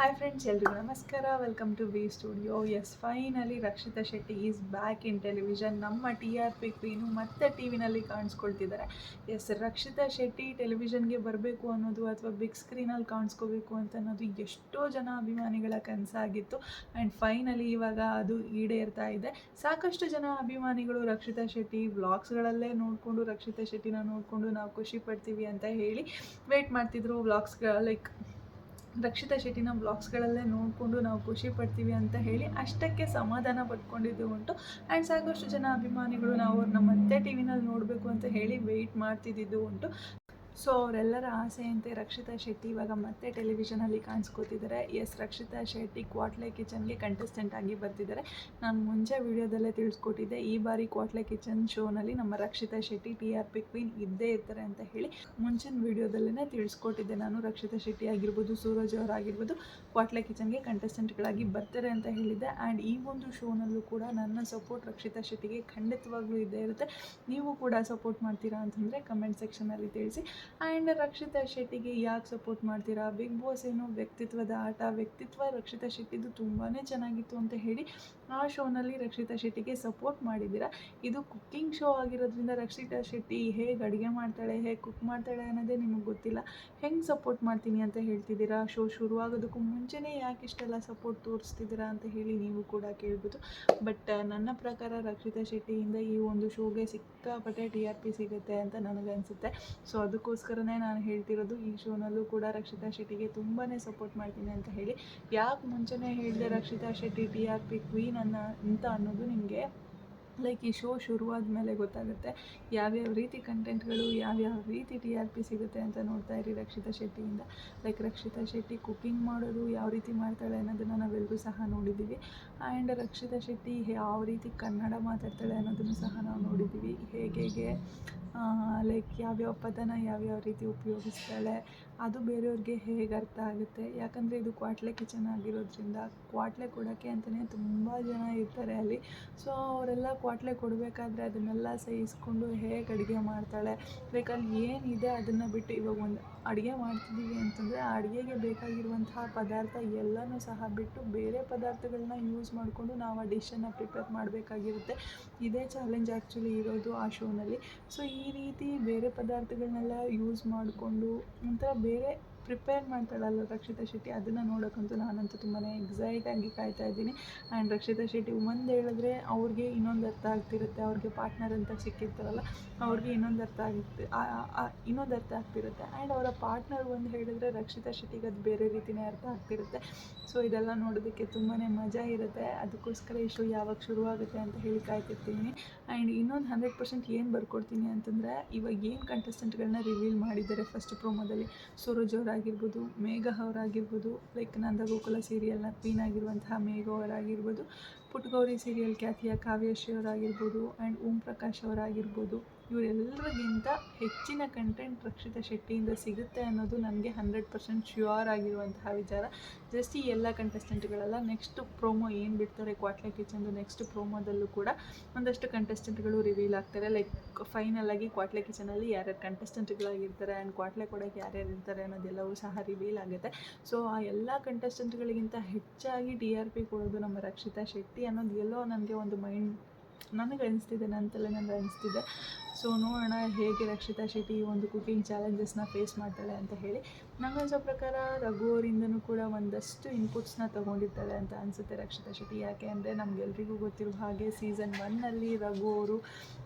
Hi friends, ಎಲ್ರಿಗೂ ನಮಸ್ಕಾರ. Welcome to V studio. Yes, finally Rakshita Shetty is back in television. ನಮ್ಮ TRP queen ಮತ್ತೆ T ವಿನಲ್ಲಿ ಕಾಣಿಸ್ಕೊಳ್ತಿದ್ದಾರೆ. ಎಸ್, ರಕ್ಷಿತಾ ಶೆಟ್ಟಿ ಟೆಲಿವಿಷನ್ಗೆ ಬರಬೇಕು ಅನ್ನೋದು ಅಥವಾ ಬಿಗ್ ಸ್ಕ್ರೀನಲ್ಲಿ ಕಾಣಿಸ್ಕೋಬೇಕು ಅಂತ ಅನ್ನೋದು ಎಷ್ಟೋ ಜನ ಅಭಿಮಾನಿಗಳ ಕನಸಾಗಿತ್ತು. ಆ್ಯಂಡ್ ಫೈನಲಿ ಇವಾಗ ಅದು ಈಡೇರ್ತಾ ಇದೆ. ಸಾಕಷ್ಟು ಜನ ಅಭಿಮಾನಿಗಳು ರಕ್ಷಿತಾ ಶೆಟ್ಟಿ ವ್ಲಾಗ್ಸ್ಗಳಲ್ಲೇ ನೋಡಿಕೊಂಡು ರಕ್ಷಿತಾ ಶೆಟ್ಟಿನ ನೋಡಿಕೊಂಡು ನಾವು ಖುಷಿ ಪಡ್ತೀವಿ ಅಂತ ಹೇಳಿ ವೆಯ್ಟ್ ಮಾಡ್ತಿದ್ರು. ರಕ್ಷಿತಾ ಶೆಟ್ಟಿನ ಬ್ಲಾಗ್ಸ್ಗಳಲ್ಲೇ ನೋಡಿಕೊಂಡು ನಾವು ಖುಷಿ ಪಡ್ತೀವಿ ಅಂತ ಹೇಳಿ ಅಷ್ಟಕ್ಕೆ ಸಮಾಧಾನ ಪಡ್ಕೊಂಡಿದ್ದು ಉಂಟು. ಆ್ಯಂಡ್ ಸಾಕಷ್ಟು ಜನ ಅಭಿಮಾನಿಗಳು ನಾವು ಅವ್ರನ್ನ ಮತ್ತೆ ಟಿ ವಿನಲ್ಲಿ ನೋಡಬೇಕು ಅಂತ ಹೇಳಿ ವೆಯ್ಟ್ ಮಾಡ್ತಿದ್ದು ಉಂಟು. ಸೊ ಅವರೆಲ್ಲರ ಆಸೆಯಂತೆ ರಕ್ಷಿತಾ ಶೆಟ್ಟಿ ಇವಾಗ ಮತ್ತೆ ಟೆಲಿವಿಷನಲ್ಲಿ ಕಾಣಿಸ್ಕೋತಿದ್ದಾರೆ. ಎಸ್, ರಕ್ಷಿತಾ ಶೆಟ್ಟಿ ಕ್ವಾಟ್ಲೆ ಕಿಚನ್ಗೆ ಕಂಟೆಸ್ಟೆಂಟ್ ಆಗಿ ಬರ್ತಿದ್ದಾರೆ. ನಾನು ಮುಂಚೆ ವಿಡಿಯೋದಲ್ಲೇ ತಿಳಿಸ್ಕೊಟ್ಟಿದ್ದೆ, ಈ ಬಾರಿ ಕ್ವಾಟ್ಲೆ ಕಿಚನ್ ಶೋನಲ್ಲಿ ನಮ್ಮ ರಕ್ಷಿತಾ ಶೆಟ್ಟಿ TRP ಕ್ವೀನ್ ಇದ್ದೇ ಇರ್ತಾರೆ ಅಂತ ಹೇಳಿ ಮುಂಚಿನ ವಿಡಿಯೋದಲ್ಲೇ ತಿಳಿಸ್ಕೊಟ್ಟಿದ್ದೆ ನಾನು. ರಕ್ಷಿತಾ ಶೆಟ್ಟಿ ಆಗಿರ್ಬೋದು, ಸೂರಜ್ ಅವರಾಗಿರ್ಬೋದು ಕ್ವಾಟ್ಲೆ ಕಿಚನ್ಗೆ ಕಂಟೆಸ್ಟೆಂಟ್ಗಳಾಗಿ ಬರ್ತಾರೆ ಅಂತ ಹೇಳಿದ್ದೆ. ಆ್ಯಂಡ್ ಈ ಒಂದು ಶೋನಲ್ಲೂ ಕೂಡ ನನ್ನ ಸಪೋರ್ಟ್ ರಕ್ಷಿತಾ ಶೆಟ್ಟಿಗೆ ಖಂಡಿತವಾಗ್ಲೂ ಇದ್ದೇ ಇರುತ್ತೆ. ನೀವು ಕೂಡ ಸಪೋರ್ಟ್ ಮಾಡ್ತೀರಾ ಅಂತಂದರೆ ಕಮೆಂಟ್ ಸೆಕ್ಷನಲ್ಲಿ ತಿಳಿಸಿ. ಆ್ಯಂಡ್ ರಕ್ಷಿತಾ ಶೆಟ್ಟಿಗೆ ಯಾಕೆ ಸಪೋರ್ಟ್ ಮಾಡ್ತೀರಾ? ಬಿಗ್ ಬಾಸ್ ಏನು ವ್ಯಕ್ತಿತ್ವದ ಆಟ, ವ್ಯಕ್ತಿತ್ವ ರಕ್ಷಿತಾ ಶೆಟ್ಟಿದು ತುಂಬಾ ಚೆನ್ನಾಗಿತ್ತು ಅಂತ ಹೇಳಿ ಆ ಶೋನಲ್ಲಿ ರಕ್ಷಿತಾ ಶೆಟ್ಟಿಗೆ ಸಪೋರ್ಟ್ ಮಾಡಿದ್ದೀರಾ. ಇದು ಕುಕ್ಕಿಂಗ್ ಶೋ ಆಗಿರೋದ್ರಿಂದ ರಕ್ಷಿತಾ ಶೆಟ್ಟಿ ಹೇಗೆ ಅಡುಗೆ ಮಾಡ್ತಾಳೆ, ಹೇಗೆ ಕುಕ್ ಮಾಡ್ತಾಳೆ ಅನ್ನೋದೇ ನಿಮಗೆ ಗೊತ್ತಿಲ್ಲ. ಹೆಂಗೆ ಸಪೋರ್ಟ್ ಮಾಡ್ತೀನಿ ಅಂತ ಹೇಳ್ತಿದ್ದೀರಾ? ಶೋ ಶುರುವಾಗೋದಕ್ಕೂ ಮುಂಚೆನೇ ಯಾಕೆ ಇಷ್ಟೆಲ್ಲ ಸಪೋರ್ಟ್ ತೋರಿಸ್ತಿದ್ದೀರಾ ಅಂತ ಹೇಳಿ ನೀವು ಕೂಡ ಕೇಳ್ಬೋದು. ಬಟ್ ನನ್ನ ಪ್ರಕಾರ ರಕ್ಷಿತಾ ಶೆಟ್ಟಿಯಿಂದ ಈ ಒಂದು ಶೋಗೆ ಸಿಕ್ಕಾಪಟ್ಟೆ TRP ಸಿಗುತ್ತೆ ಅಂತ ನನಗನ್ಸುತ್ತೆ. ಸೊ ಅದಕ್ಕೋಸ್ಕರನೇ ನಾನು ಹೇಳ್ತಿರೋದು, ಈ ಶೋನಲ್ಲೂ ಕೂಡ ರಕ್ಷಿತಾ ಶೆಟ್ಟಿಗೆ ತುಂಬಾ ಸಪೋರ್ಟ್ ಮಾಡ್ತೀನಿ ಅಂತ ಹೇಳಿ. ಯಾಕೆ ಮುಂಚೆನೇ ಹೇಳಿದೆ ರಕ್ಷಿತಾ ಶೆಟ್ಟಿ TRP ಕ್ವೀನ್ ಅಂತ ಅನ್ನೋದು ನಿಮಗೆ ಈ ಶೋ ಶುರುವಾದ ಮೇಲೆ ಗೊತ್ತಾಗುತ್ತೆ. ಯಾವ್ಯಾವ ರೀತಿ ಕಂಟೆಂಟ್ಗಳು, ಯಾವ್ಯಾವ ರೀತಿ TRP ಸಿಗುತ್ತೆ ಅಂತ ನೋಡ್ತಾ ಇರಿ ರಕ್ಷಿತಾ ಶೆಟ್ಟಿಯಿಂದ. ರಕ್ಷಿತಾ ಶೆಟ್ಟಿ ಕುಕ್ಕಿಂಗ್ ಮಾಡೋದು ಯಾವ ರೀತಿ ಮಾಡ್ತಾಳೆ ಅನ್ನೋದನ್ನು ನಾವೆಲ್ಲರೂ ಸಹ ನೋಡಿದ್ದೀವಿ. ಆ್ಯಂಡ್ ರಕ್ಷಿತಾ ಶೆಟ್ಟಿ ಯಾವ ರೀತಿ ಕನ್ನಡ ಮಾತಾಡ್ತಾಳೆ ಅನ್ನೋದನ್ನು ಸಹ ನಾವು ನೋಡಿದ್ದೀವಿ. ಹೇಗೆ ಯಾವ್ಯಾವ ಪದನ ಯಾವ್ಯಾವ ರೀತಿ ಉಪಯೋಗಿಸ್ತಾಳೆ, ಅದು ಬೇರೆಯವ್ರಿಗೆ ಹೇಗೆ ಅರ್ಥ ಆಗುತ್ತೆ. ಯಾಕಂದರೆ ಇದು ಕ್ವಾಟ್ಲೆ ಕಿಚನ್ ಆಗಿರೋದ್ರಿಂದ ಕ್ವಾಟ್ಲೆ ಕೊಡೋಕ್ಕೆ ಅಂತಲೇ ತುಂಬ ಜನ ಇರ್ತಾರೆ ಅಲ್ಲಿ. ಸೊ ಅವರೆಲ್ಲ ಕ್ವಾಟ್ಲೆ ಕೊಡಬೇಕಾದ್ರೆ ಅದನ್ನೆಲ್ಲ ಸಹಿಸ್ಕೊಂಡು ಹೇಗೆ ಅಡುಗೆ ಮಾಡ್ತಾಳೆ, ಅಲ್ಲಿ ಏನಿದೆ ಅದನ್ನು ಬಿಟ್ಟು ಇವಾಗ ಒಂದು ಅಡುಗೆ ಮಾಡ್ತಿದ್ದೀವಿ ಅಂತಂದರೆ ಆ ಅಡುಗೆಗೆ ಬೇಕಾಗಿರುವಂತಹ ಪದಾರ್ಥ ಎಲ್ಲನೂ ಸಹ ಬಿಟ್ಟು ಬೇರೆ ಪದಾರ್ಥಗಳನ್ನ ಯೂಸ್ ಮಾಡಿಕೊಂಡು ನಾವು ಆ ಡಿಶನ್ನು ಪ್ರಿಪೇರ್ ಮಾಡಬೇಕಾಗಿರುತ್ತೆ. ಇದೇ ಚಾಲೆಂಜ್ ಆ್ಯಕ್ಚುಲಿ ಇರೋದು ಆ ಶೋನಲ್ಲಿ. ಸೊ ಈ ರೀತಿ ಬೇರೆ ಪದಾರ್ಥಗಳನ್ನೆಲ್ಲ ಯೂಸ್ ಮಾಡಿಕೊಂಡು ಒಂಥರ ಬೇರೆ ಪ್ರಿಪೇರ್ ಮಾಡ್ತಾಳಲ್ಲ ರಕ್ಷಿತಾ ಶೆಟ್ಟಿ, ಅದನ್ನು ನೋಡೋಕ್ಕಂತೂ ನಾನಂತೂ ತುಂಬಾ ಎಕ್ಸೈಟಾಗಿ ಕಾಯ್ತಾ ಇದ್ದೀನಿ. ಆ್ಯಂಡ್ ರಕ್ಷಿತಾ ಶೆಟ್ಟಿ ಒಂದು ಹೇಳಿದ್ರೆ ಅವ್ರಿಗೆ ಇನ್ನೊಂದು ಅರ್ಥ ಆಗ್ತಿರುತ್ತೆ. ಅವ್ರಿಗೆ ಪಾರ್ಟ್ನರ್ ಅಂತ ಸಿಕ್ಕಿರ್ತಾರಲ್ಲ, ಅವ್ರಿಗೆ ಇನ್ನೊಂದು ಅರ್ಥ ಆಗ್ತಿರುತ್ತೆ. ಆ್ಯಂಡ್ ಅವರ ಪಾರ್ಟ್ನರ್ ಒಂದು ಹೇಳಿದ್ರೆ ರಕ್ಷಿತಾ ಶೆಟ್ಟಿಗೆ ಅದು ಬೇರೆ ರೀತಿಯೇ ಅರ್ಥ ಆಗ್ತಿರುತ್ತೆ. ಸೊ ಇದೆಲ್ಲ ನೋಡೋದಕ್ಕೆ ತುಂಬಾ ಮಜಾ ಇರುತ್ತೆ. ಅದಕ್ಕೋಸ್ಕರ ಈ ಶೋ ಯಾವಾಗ ಶುರುವಾಗುತ್ತೆ ಅಂತ ಹೇಳಿ ಕಾಯ್ತಿರ್ತೀನಿ. ಆ್ಯಂಡ್ ಇನ್ನೊಂದು 100% ಏನು ಬರ್ಕೊಡ್ತೀನಿ ಅಂತಂದರೆ, ಇವಾಗ ಏನು ಕಂಟೆಸ್ಟೆಂಟ್ಗಳನ್ನ ರಿವೀಲ್ ಮಾಡಿದ್ದಾರೆ ಫಸ್ಟ್ ಪ್ರೋಮೋದಲ್ಲಿ, ಸೂರಜ್ ಅವರಾಗಿರ್ಬೋದು, ಮೇಘ ಅವರಾಗಿರ್ಬೋದು, ನಂದಗೋಕುಲ ಸೀರಿಯಲ್ನ ಕ್ವೀನ್ ಆಗಿರುವಂತಹ ಮೇಘ ಅವರಾಗಿರ್ಬೋದು, ಪುಟ್ಟಗೌರಿ ಸೀರಿಯಲ್ ಖ್ಯಾತಿಯ ಕಾವ್ಯಶ್ರೀ ಅವರಾಗಿರ್ಬೋದು, ಆ್ಯಂಡ್ ಓಂ ಪ್ರಕಾಶ್ ಅವರಾಗಿರ್ಬೋದು, ಇವರೆಲ್ಲರಿಗಿಂತ ಹೆಚ್ಚಿನ ಕಂಟೆಂಟ್ ರಕ್ಷಿತಾ ಶೆಟ್ಟಿಯಿಂದ ಸಿಗುತ್ತೆ ಅನ್ನೋದು ನನಗೆ 100% ಶ್ಯೂರ್ ಆಗಿರುವಂತಹ ವಿಚಾರ. ಜಸ್ಟ್ ಈ ಎಲ್ಲ ಕಂಟೆಸ್ಟೆಂಟ್ಗಳೆಲ್ಲ ನೆಕ್ಸ್ಟ್ ಪ್ರೋಮೋ ಏನು ಬಿಡ್ತಾರೆ ಕ್ವಾಟ್ಲೆ ಕಿಚನ್ದು, ನೆಕ್ಸ್ಟ್ ಪ್ರೋಮೋದಲ್ಲೂ ಕೂಡ ಒಂದಷ್ಟು ಕಂಟೆಸ್ಟೆಂಟ್ಗಳು ರಿವೀಲ್ ಆಗ್ತಾರೆ. ಫೈನಲ್ ಆಗಿ ಕ್ವಾಟ್ಲೆ ಕಿಚನಲ್ಲಿ ಯಾರ್ಯಾರು ಕಂಟೆಸ್ಟೆಂಟ್ಗಳಾಗಿರ್ತಾರೆ ಆ್ಯಂಡ್ ಕ್ವಾಟ್ಲೆ ಕೊಡೋಕ್ಕೆ ಯಾರ್ಯಾರು ಇರ್ತಾರೆ ಅನ್ನೋದೆಲ್ಲವೂ ಸಹ ರಿವೀಲ್ ಆಗುತ್ತೆ. ಸೊ ಆ ಎಲ್ಲ ಕಂಟೆಸ್ಟೆಂಟ್ಗಳಿಗಿಂತ ಹೆಚ್ಚಾಗಿ TRP ಕೊಡೋದು ನಮ್ಮ ರಕ್ಷಿತಾ ಶೆಟ್ಟಿ ಅನ್ನೋದು ಎಲ್ಲೋ ನನಗೆ ಒಂದು ನನಗೆ ಅನಿಸ್ತಿದೆ, ನನ್ನ ತಲೆನಲ್ಲಿ ಅನಿಸ್ತಿದೆ. ಸೊ ನೋಡೋಣ ಹೇಗೆ ರಕ್ಷಿತಾ ಶೆಟ್ಟಿ ಈ ಒಂದು ಕುಕಿಂಗ್ ಚಾಲೆಂಜಸ್ನ ಫೇಸ್ ಮಾಡ್ತಾಳೆ ಅಂತ ಹೇಳಿ. ನನಗನ್ಸೋ ಪ್ರಕಾರ ರಘು ಅವರಿಂದನೂ ಕೂಡ ಒಂದಷ್ಟು ಇನ್ಪುಟ್ಸ್ನ ತೊಗೊಂಡಿರ್ತಾಳೆ ಅಂತ ಅನಿಸುತ್ತೆ ರಕ್ಷಿತಾ ಶೆಟ್ಟಿ. ಯಾಕೆ ಅಂದರೆ ನಮಗೆಲ್ರಿಗೂ ಗೊತ್ತಿರೋ ಹಾಗೆ ಸೀಸನ್ 1ನಲ್ಲಿ ರಘು ಅವರು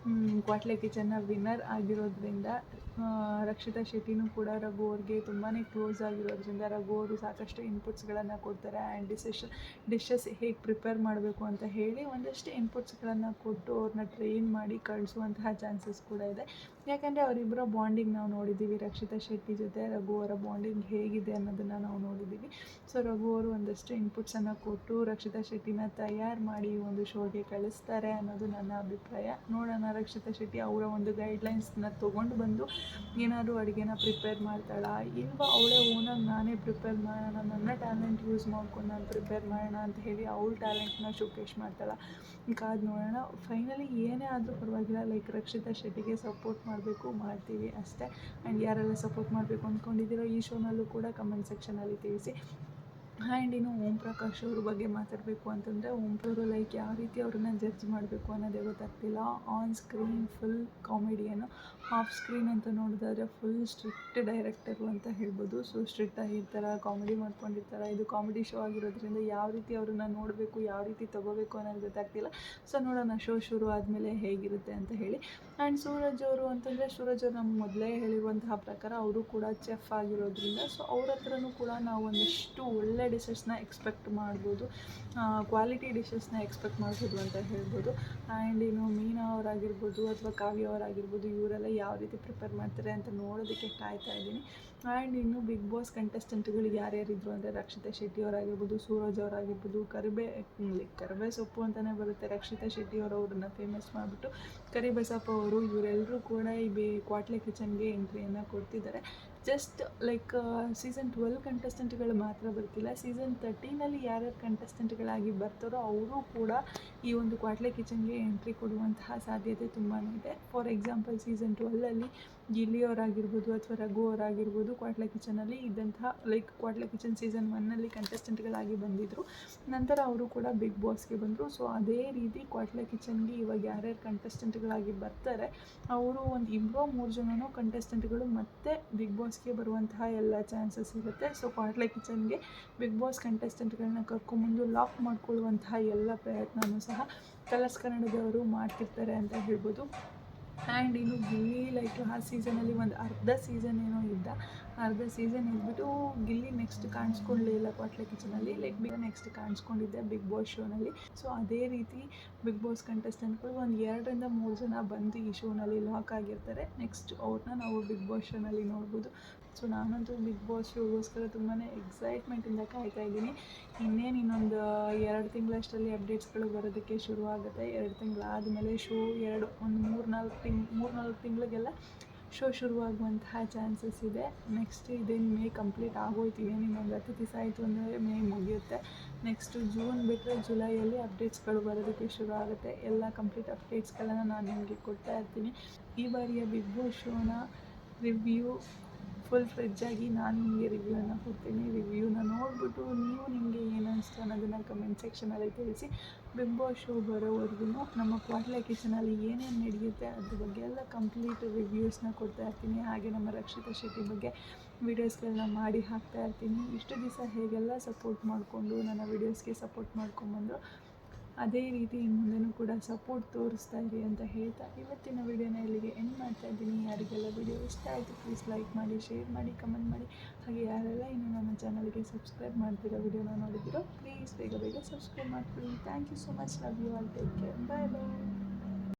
ಕ್ವಾಟ್ಲೆ ಕಿಚನ್ನ ವಿನ್ನರ್ ಆಗಿರೋದ್ರಿಂದ ರಕ್ಷಿತಾ ಶೆಟ್ಟಿನೂ ಕೂಡ ರಘು ಅವ್ರಿಗೆ ತುಂಬಾ ಕ್ಲೋಸ್ ಆಗಿರೋದ್ರಿಂದ ರಘು ಅವರು ಸಾಕಷ್ಟು ಇನ್ಪುಟ್ಸ್ಗಳನ್ನು ಕೊಡ್ತಾರೆ. ಆ್ಯಂಡ್ ಡಿಶಸ್ ಹೇಗೆ ಪ್ರಿಪೇರ್ ಮಾಡಬೇಕು ಅಂತ ಹೇಳಿ ಒಂದಷ್ಟು ಇನ್ಪುಟ್ಸ್ಗಳನ್ನು ಕೊಟ್ಟು ಅವ್ರನ್ನ ಟ್ರೈನ್ ಮಾಡಿ ಕಳಿಸುವಂತಹ ಚಾನ್ಸಸ್ ಕೂಡ ಇದೆ. ಯಾಕಂದರೆ ಅವರಿಬ್ಬರ ಬಾಂಡಿಂಗ್ ನಾವು ನೋಡಿದ್ದೀವಿ. ರಕ್ಷಿತಾ ಶೆಟ್ಟಿ ಜೊತೆ ರಘು ಅವರ ಬಾಂಡಿಂಗ್ ಹೇಗಿದೆ ಅನ್ನೋದನ್ನು ನಾವು ನೋಡಿದ್ದೀವಿ. ಸೊ ರಘು ಅವರು ಒಂದಷ್ಟು ಇನ್ಪುಟ್ಸನ್ನು ಕೊಟ್ಟು ರಕ್ಷಿತಾ ಶೆಟ್ಟಿನ ತಯಾರು ಮಾಡಿ ಒಂದು ಶೋಗೆ ಕಳಿಸ್ತಾರೆ ಅನ್ನೋದು ನನ್ನ ಅಭಿಪ್ರಾಯ. ನೋಡೋಣ ರಕ್ಷಿತಾ ಶೆಟ್ಟಿ ಅವರ ಒಂದು ಗೈಡ್ಲೈನ್ಸ್ನ ತೊಗೊಂಡು ಬಂದು ಏನಾದರೂ ಅಡುಗೆನ ಪ್ರಿಪೇರ್ ಮಾಡ್ತಾಳಾ, ಇಲ್ವಾ ಅವಳೇ ಓನಾಗಿ ನಾನೇ ಪ್ರಿಪೇರ್ ಮಾಡೋಣ, ನನ್ನ ಟ್ಯಾಲೆಂಟ್ ಯೂಸ್ ಮಾಡ್ಕೊಂಡು ನಾನು ಪ್ರಿಪೇರ್ ಮಾಡೋಣ ಅಂತ ಹೇಳಿ ಅವಳ ಟ್ಯಾಲೆಂಟ್ನ ಶೋಕೇಶ್ ಮಾಡ್ತಾಳಾ, ಕಾದು ನೋಡೋಣ. ಫೈನಲಿ ಏನೇ ಆದರೂ ಪರವಾಗಿಲ್ಲ, ರಕ್ಷಿತಾ ಶೆಟ್ಟಿಗೆ ಸಪೋರ್ಟ್ ಮಾಡ್ತೀವಿ ಅಷ್ಟೇ. ಆ್ಯಂಡ್ ಯಾರೆಲ್ಲ ಸಪೋರ್ಟ್ ಮಾಡಬೇಕು ಅಂದ್ಕೊಂಡಿದ್ದೀರೋ ಈ ಶೋನಲ್ಲೂ ಕೂಡ ಕಮೆಂಟ್ ಸೆಕ್ಷನಲ್ಲಿ ತಿಳಿಸಿ. ಆ್ಯಂಡ್ ಇನ್ನು ಓಂ ಪ್ರಕಾಶ್ ಅವ್ರ ಬಗ್ಗೆ ಮಾತಾಡಬೇಕು ಅಂತಂದರೆ ಓಂ ಅವರು ಲೈಕ್ ಯಾವ ರೀತಿ ಅವ್ರನ್ನ ಜಡ್ಜ್ ಮಾಡಬೇಕು ಅನ್ನೋದೇ ಗೊತ್ತಾಗ್ತಿಲ್ಲ. ಆನ್ ಸ್ಕ್ರೀನ್ ಫುಲ್ ಕಾಮಿಡಿಯನ್ನು, ಆಫ್ ಸ್ಕ್ರೀನ್ ಅಂತ ನೋಡೋದಾದ್ರೆ ಫುಲ್ ಸ್ಟ್ರಿಕ್ಟ್ ಡೈರೆಕ್ಟರು ಅಂತ ಹೇಳ್ಬೋದು. ಸೊ ಸ್ಟ್ರಿಕ್ಟ್ ಆಗಿರ್ತಾರೆ, ಕಾಮಿಡಿ ಮಾಡ್ಕೊಂಡಿರ್ತಾರೆ. ಇದು ಕಾಮಿಡಿ ಶೋ ಆಗಿರೋದ್ರಿಂದ ಯಾವ ರೀತಿ ಅವ್ರನ್ನ ನೋಡಬೇಕು, ಯಾವ ರೀತಿ ತೊಗೋಬೇಕು ಅನ್ನೋದು ಗೊತ್ತಾಗ್ತಿಲ್ಲ. ಸೊ ನೋಡೋಣ ಶೋ ಶುರು ಆದಮೇಲೆ ಹೇಗಿರುತ್ತೆ ಅಂತ ಹೇಳಿ. ಆ್ಯಂಡ್ ಸೂರಜ್ ಅವರು ಅಂತಂದರೆ ಸೂರಜ್ ಅವರು ನಮ್ಗೆ ಮೊದಲೇ ಹೇಳಿರುವಂತಹ ಪ್ರಕಾರ ಅವರು ಕೂಡ ಚೆಫ್ ಆಗಿರೋದ್ರಿಂದ ಸೊ ಅವ್ರ ಹತ್ರನೂ ಕೂಡ ನಾವು ಒಂದಿಷ್ಟು ಒಳ್ಳೆ ಡಿಶಸ್ನ ಎಕ್ಸ್ಪೆಕ್ಟ್ ಮಾಡ್ಬೋದು, ಕ್ವಾಲಿಟಿ ಡಿಶಸ್ನ ಎಕ್ಸ್ಪೆಕ್ಟ್ ಮಾಡ್ಬೋದು ಅಂತ ಹೇಳ್ಬೋದು. ಆ್ಯಂಡ್ ಇನ್ನು ಮೀನಾ ಅವರಾಗಿರ್ಬೋದು ಅಥವಾ ಕಾವ್ಯ ಅವರಾಗಿರ್ಬೋದು, ಇವರೆಲ್ಲ ಯಾವ ರೀತಿ ಪ್ರಿಪೇರ್ ಮಾಡ್ತಾರೆ ಅಂತ ನೋಡೋದಕ್ಕೆ ಕಾಯ್ತಾ ಇದ್ದೀನಿ. ಆ್ಯಂಡ್ ಇನ್ನು ಬಿಗ್ ಬಾಸ್ ಕಂಟೆಸ್ಟೆಂಟ್ಗಳು ಯಾರ್ಯಾರಿದ್ರು ಅಂದರೆ ರಕ್ಷಿತಾ ಶೆಟ್ಟಿ ಅವರಾಗಿರ್ಬೋದು, ಸೂರಜ್ ಅವರಾಗಿರ್ಬೋದು, ಕರಿಬೇ ಸೊಪ್ಪು ಅಂತಲೇ ಬರುತ್ತೆ. ರಕ್ಷಿತಾ ಶೆಟ್ಟಿ ಅವ್ರನ್ನ ಫೇಮಸ್ ಮಾಡಿಬಿಟ್ಟು ಕರಿಬಸಪ್ಪ ಅವರು, ಇವರೆಲ್ಲರೂ ಕೂಡ ಈ ಕ್ವಾಟ್ಲೆ ಕಿಚನ್ಗೆ ಎಂಟ್ರಿಯನ್ನು ಕೊಡ್ತಿದ್ದಾರೆ. ಜಸ್ಟ್ ಲೈಕ್ ಸೀಸನ್ 12 ಕಂಟೆಸ್ಟೆಂಟ್ಗಳು ಮಾತ್ರ ಬರ್ತಿಲ್ಲ, ಸೀಸನ್ 13ನಲ್ಲಿ ಯಾರ್ಯಾರು ಕಂಟೆಸ್ಟೆಂಟ್ಗಳಾಗಿ ಬರ್ತಾರೋ ಅವರು ಕೂಡ ಈ ಒಂದು ಕ್ವಾಟ್ಲೆ ಕಿಚನ್ಗೆ ಎಂಟ್ರಿ ಕೊಡುವಂತಹ ಸಾಧ್ಯತೆ ತುಂಬಾ ಇದೆ. ಫಾರ್ ಎಕ್ಸಾಂಪಲ್ ಸೀಸನ್ 12ಅಲ್ಲಿ ಗಿಲ್ಲಿ ಅವರಾಗಿರ್ಬೋದು ಅಥವಾ ರಘು ಅವರಾಗಿರ್ಬೋದು ಕ್ವಾಟ್ಲೆ ಕಿಚನಲ್ಲಿ ಇದ್ದಂತಹ ಲೈಕ್ ಕ್ವಾಟ್ಲೆ ಕಿಚನ್ ಸೀಸನ್ 1ನಲ್ಲಿ ಕಂಟೆಸ್ಟೆಂಟ್ಗಳಾಗಿ ಬಂದಿದ್ದರು. ನಂತರ ಅವರು ಕೂಡ ಬಿಗ್ ಬಾಸ್ಗೆ ಬಂದರು. ಸೊ ಅದೇ ರೀತಿ ಕ್ವಾಟ್ಲೆ ಕಿಚನ್ಗೆ ಇವಾಗ ಯಾರ್ಯಾರು ಕಂಟೆಸ್ಟೆಂಟ್ಗಳಾಗಿ ಬರ್ತಾರೆ ಅವರು ಒಂದು 2-3 ಜನನೂ ಕಂಟೆಸ್ಟೆಂಟ್ಗಳು ಮತ್ತೆ ಬಿಗ್ ಬಾಸ್ಗೆ ಬರುವಂತಹ ಎಲ್ಲ ಚಾನ್ಸಸ್ ಇರುತ್ತೆ. ಸೊ ಕ್ವಾಟ್ಲೆ ಕಿಚನ್ಗೆ ಬಿಗ್ ಬಾಸ್ ಕಂಟೆಸ್ಟೆಂಟ್ಗಳನ್ನ ಕರ್ಕೊಂಬಂದು ಲಾಕ್ ಮಾಡ್ಕೊಳ್ಳುವಂತಹ ಎಲ್ಲ ಪ್ರಯತ್ನವೂ ಸಹ ಕಲರ್ಸ್ ಕನ್ನಡದವರು ಮಾಡ್ತಿರ್ತಾರೆ ಅಂತ ಹೇಳ್ಬೋದು. ಆ್ಯಂಡ್ ಇನ್ನು ಗಿಲ್ಲಿ ಲೈಕ್ ಲಾಸ್ಟ್ ಸೀಸನಲ್ಲಿ ಒಂದು ಅರ್ಧ ಸೀಸನ್ ಏನೋ ಇದ್ದ, ಅರ್ಧ ಸೀಸನ್ ಇದ್ಬಿಟ್ಟು ಗಿಲ್ಲಿ ನೆಕ್ಸ್ಟ್ ಕಾಣಿಸ್ಕೊಳ್ಳಲಿಲ್ಲ ಕ್ವಾಟ್ಲೆ ಕಿಚನಲ್ಲಿ, ಲೈಕ್ ನೆಕ್ಸ್ಟ್ ಕಾಣಿಸ್ಕೊಂಡಿದ್ದೆ ಬಿಗ್ ಬಾಸ್ ಶೋನಲ್ಲಿ. ಸೊ ಅದೇ ರೀತಿ ಬಿಗ್ ಬಾಸ್ ಕಂಟೆಸ್ಟೆಂಟ್ಗಳು ಒಂದು 2-3 ಜನ ಬಂದು ಈ ಶೋನಲ್ಲಿ ಲಾಕ್ ಆಗಿರ್ತಾರೆ. ನೆಕ್ಸ್ಟ್ ಅವ್ರನ್ನ ನಾವು ಬಿಗ್ ಬಾಸ್ ಶೋನಲ್ಲಿ ನೋಡ್ಬೋದು. ಸೊ ನಾನಂತೂ ಬಿಗ್ ಬಾಸ್ ಶೋಗೋಸ್ಕರ ತುಂಬಾ ಎಕ್ಸೈಟ್ಮೆಂಟಿಂದ ಕಾಯ್ತಾ ಇದ್ದೀನಿ. ಇನ್ನೊಂದು 2 ತಿಂಗಳಷ್ಟರಲ್ಲಿ ಅಪ್ಡೇಟ್ಸ್ಗಳು ಬರೋದಕ್ಕೆ ಶುರು ಆಗುತ್ತೆ. 2 ತಿಂಗಳಾದಮೇಲೆ ಶೋ ಒಂದು 3-4 ತಿಂಗಳಿಗೆಲ್ಲ ಶೋ ಶುರುವಾಗುವಂತಹ ಚಾನ್ಸಸ್ ಇದೆ. ನೆಕ್ಸ್ಟ್ ಇದೇನು ಮೇ ಕಂಪ್ಲೀಟ್ ಆಗೋಯ್ತು, ಇನ್ನೊಂದು 10 ದಿವಸ ಆಯಿತು ಅಂದರೆ ಮೇ ಮುಗಿಯುತ್ತೆ. ನೆಕ್ಸ್ಟು ಜೂನ್ ಬಿಟ್ಟರೆ ಜುಲೈಯಲ್ಲಿ ಅಪ್ಡೇಟ್ಸ್ಗಳು ಬರೋದಕ್ಕೆ ಶುರು ಆಗುತ್ತೆ. ಎಲ್ಲ ಕಂಪ್ಲೀಟ್ ಅಪ್ಡೇಟ್ಸ್ಗಳನ್ನು ನಾನು ನಿಮಗೆ ಕೊಡ್ತಾ ಇರ್ತೀನಿ. ಈ ಬಾರಿಯ ಬಿಗ್ ಬಾಸ್ ಶೋನ ರಿವ್ಯೂ ಫುಲ್ ಫ್ರೆಜ್ಜಾಗಿ ನಾನು ನಿಮಗೆ ರಿವ್ಯೂನ ಕೊಡ್ತೀನಿ. ರಿವ್ಯೂನ ನೋಡಿಬಿಟ್ಟು ನಿಮಗೆ ಏನು ಅನಿಸ್ತು ಅನ್ನೋದನ್ನು ಕಮೆಂಟ್ ಸೆಕ್ಷನಲ್ಲಿ ತಿಳಿಸಿ. ಬಿಗ್ ಬಾಸ್ ಶೋ ಬರೋವರೆಗೂ ನಮ್ಮ ಕ್ವಾಟ್ಲೆ ಕಿಚನಲ್ಲಿ ಏನೇನು ನಡೆಯುತ್ತೆ ಅದ್ರ ಬಗ್ಗೆ ಎಲ್ಲ ಕಂಪ್ಲೀಟ್ ರಿವ್ಯೂಸ್ನ ಕೊಡ್ತಾ ಇರ್ತೀನಿ. ಹಾಗೆ ನಮ್ಮ ರಕ್ಷಿತಾ ಶೆಟ್ಟಿ ಬಗ್ಗೆ ವೀಡಿಯೋಸ್ಗಳನ್ನ ಮಾಡಿ ಹಾಕ್ತಾ ಇರ್ತೀನಿ. ಇಷ್ಟು ದಿವಸ ಹೇಗೆಲ್ಲ ಸಪೋರ್ಟ್ ಮಾಡಿಕೊಂಡು ನನ್ನ ವೀಡಿಯೋಸ್ಗೆ ಸಪೋರ್ಟ್ ಮಾಡ್ಕೊಂಬಂದರು ಅದೇ ರೀತಿ ಇನ್ನು ಮುಂದೆನೂ ಕೂಡ ಸಪೋರ್ಟ್ ತೋರಿಸ್ತಾ ಇರಿ ಅಂತ ಹೇಳ್ತಾ ಇವತ್ತಿನ ವೀಡಿಯೋನ ಇಲ್ಲಿಗೆ ಎಂಡ್ ಮಾಡ್ತಾ ಇದ್ದೀನಿ. ಯಾರಿಗೆಲ್ಲ ವೀಡಿಯೋ ಇಷ್ಟ ಆಯಿತು ಪ್ಲೀಸ್ ಲೈಕ್ ಮಾಡಿ, ಶೇರ್ ಮಾಡಿ, ಕಮೆಂಟ್ ಮಾಡಿ. ಹಾಗೆ ಯಾರೆಲ್ಲ ಇನ್ನೂ ನನ್ನ ಚಾನಲ್ಗೆ ಸಬ್ಸ್ಕ್ರೈಬ್ ಮಾಡ್ತಿರೋ ವೀಡಿಯೋನ ನೋಡಿದಿರೋ ಪ್ಲೀಸ್ ಬೇಗ ಸಬ್ಸ್ಕ್ರೈಬ್ ಮಾಡ್ಕೊಳ್ಳಿ. Thank you so much. Love you all. Take care. Bye bye.